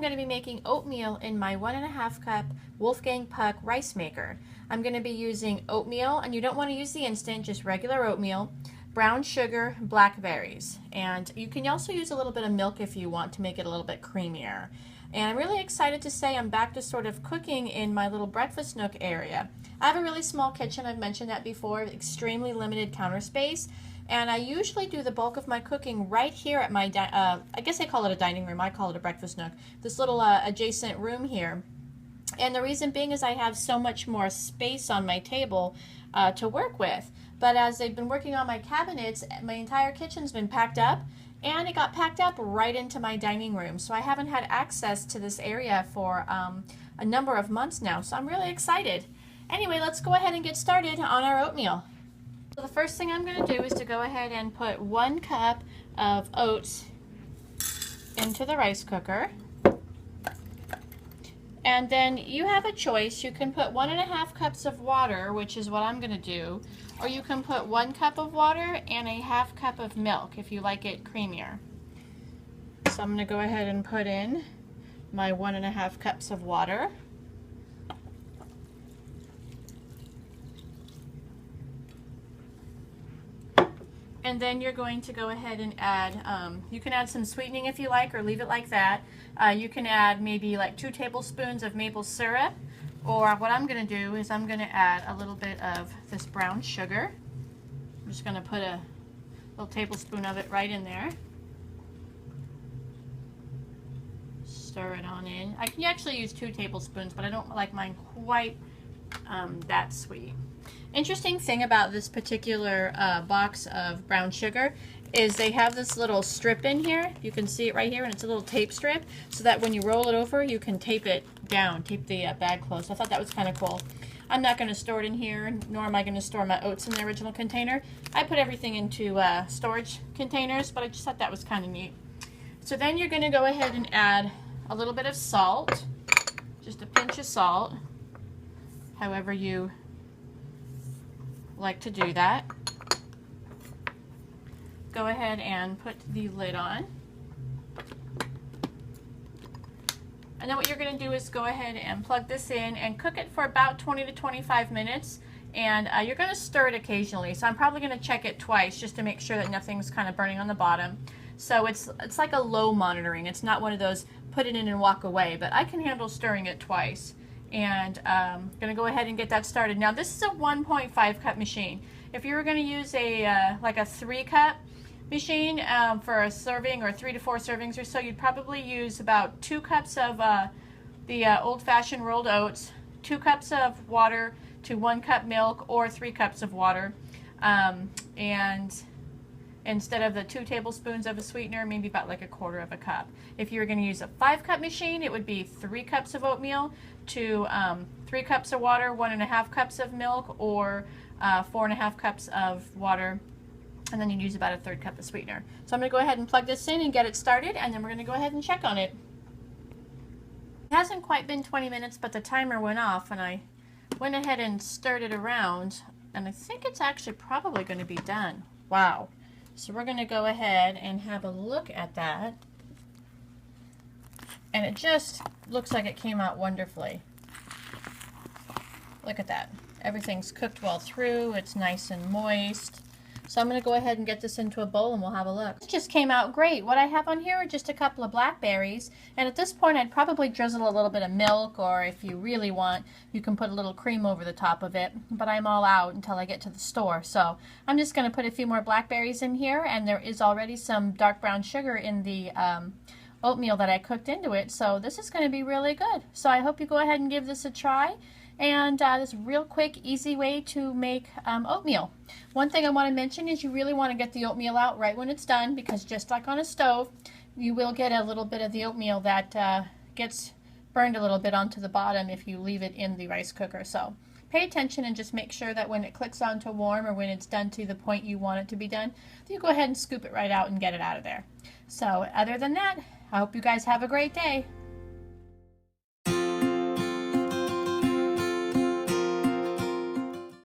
I'm going to be making oatmeal in my 1.5 cup Wolfgang Puck rice maker. I'm going to be using oatmeal, and you don't want to use the instant, just regular oatmeal, brown sugar, blackberries, and you can also use a little bit of milk if you want to make it a little bit creamier. And I'm really excited to say I'm back to sort of cooking in my little breakfast nook area. I have a really small kitchen, I've mentioned that before, extremely limited counter space. And I usually do the bulk of my cooking right here at my, I guess I call it a dining room, I call it a breakfast nook, this little adjacent room here. And the reason being is I have so much more space on my table to work with. But as I've been working on my cabinets, my entire kitchen's been packed up, and it got packed up right into my dining room. So I haven't had access to this area for a number of months now, so I'm really excited. Anyway, let's go ahead and get started on our oatmeal. So the first thing I'm going to do is to go ahead and put 1 cup of oats into the rice cooker. And then you have a choice. You can put 1.5 cups of water, which is what I'm going to do, or you can put 1 cup of water and a 1/2 cup of milk if you like it creamier. So I'm going to go ahead and put in my 1.5 cups of water. And then you're going to go ahead and add, you can add some sweetening if you like, or leave it like that. You can add maybe like 2 tablespoons of maple syrup, or what I'm going to do is I'm going to add a little bit of this brown sugar. I'm just going to put a little tablespoon of it right in there. Stir it on in. I can actually use 2 tablespoons, but I don't like mine quite that sweet. Interesting thing about this particular box of brown sugar is they have this little strip in here. You can see it right here, and it's a little tape strip, so that when you roll it over, you can tape it down, tape the bag closed. I thought that was kind of cool. I'm not going to store it in here, nor am I going to store my oats in the original container. I put everything into storage containers, but I just thought that was kind of neat. So then you're going to go ahead and add a little bit of salt, just a pinch of salt, however you like to do that. Go ahead and put the lid on. And then what you're going to do is go ahead and plug this in and cook it for about 20 to 25 minutes. And you're going to stir it occasionally. So I'm probably going to check it twice just to make sure that nothing's kind of burning on the bottom. So it's like a low monitoring. It's not one of those put it in and walk away, but I can handle stirring it twice. And I'm going to go ahead and get that started. Now this is a 1.5 cup machine. If you were going to use a like a 3 cup machine for a serving, or 3 to 4 servings or so, you'd probably use about 2 cups of the old-fashioned rolled oats, 2 cups of water to 1 cup milk, or 3 cups of water. And instead of the 2 tablespoons of a sweetener, maybe about like 1/4 cup. If you were going to use a 5 cup machine, it would be 3 cups of oatmeal to 3 cups of water, 1.5 cups of milk, or 4.5 cups of water, and then you'd use about 1/3 cup of sweetener. So I'm going to go ahead and plug this in and get it started, and then we're going to go ahead and check on it. It hasn't quite been 20 minutes, but the timer went off, and I went ahead and stirred it around, and I think it's actually probably going to be done. Wow. So we're going to go ahead and have a look at that. And it just looks like it came out wonderfully. Look at that. Everything's cooked well through. It's nice and moist. So I'm going to go ahead and get this into a bowl and we'll have a look. It just came out great. What I have on here are just a couple of blackberries. And at this point I'd probably drizzle a little bit of milk, or if you really want, you can put a little cream over the top of it. But I'm all out until I get to the store. So I'm just going to put a few more blackberries in here, and there is already some dark brown sugar in the oatmeal that I cooked into it, so this is going to be really good. So I hope you go ahead and give this a try, and this real quick, easy way to make oatmeal. One thing I want to mention is you really want to get the oatmeal out right when it's done, because just like on a stove, you will get a little bit of the oatmeal that gets burned a little bit onto the bottom if you leave it in the rice cooker. So pay attention and just make sure that when it clicks on to warm, or when it's done to the point you want it to be done, you go ahead and scoop it right out and get it out of there. So other than that, I hope you guys have a great day.